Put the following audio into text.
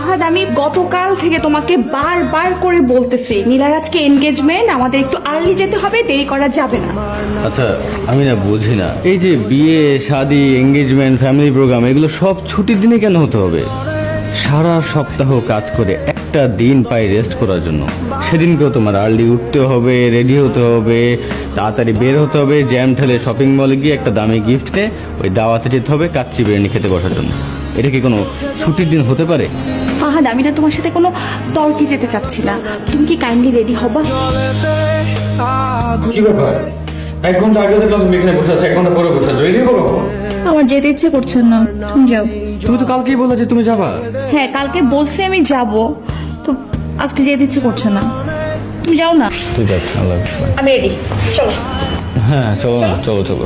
ফাহাদ, আমি গতকাল থেকে তোমাকে বারবার করে বলতেছি নীলার আজকে এনগেজমেন্ট, আমাদের একটু আর্লি যেতে হবে, দেরি করা যাবে না। আচ্ছা আমি না বুঝি না, এই যে বিয়ে শাদী এঙ্গেজমেন্ট ফ্যামিলি প্রোগ্রাম এগুলো সব ছুটির দিনে কেন হতে হবে? সারা সপ্তাহ কাজ করে একটা দিন পাই রেস্ট করার জন্য, সেদিনকেও তোমার আর্লি উঠতে হবে, রেডি হতে হবে, তাড়াতাড়ি বের হতে হবে, জ্যাম ঠেলে শপিং মলে গিয়ে একটা দামি গিফট নিয়ে ওই দাওয়াতে যেতে হবে কাচ্চি বিরিয়ানি খেতে বসার জন্য। এটা কি কোনো ছুটির দিন হতে পারে? ফাহাদ, আমি না তোমার সাথে কোনো তর্কে যেতে চাচ্ছি না, তুমি কি কাইন্ডলি রেডি হবা? কি ব্যাপার, 1 ঘন্টা আগে দেখলাম তুমি এখানে বসে আছো, 1 ঘন্টা পরে বসে আছো, রেডি হবো কখন? আমার যেতে ইচ্ছে করছে না, তুমি যাও। তুমি তো কালকেই বললে যে তুমি যাবা। হ্যাঁ, কালকে বলছি আমি যাব, তো আজকে যেতে ইচ্ছে করছে না, তুমি যাও না। ঠিক আছে, আল্লাহ হাফেজ। আমি রেডি, চলো। হ্যাঁ চলো না, চলো চলো।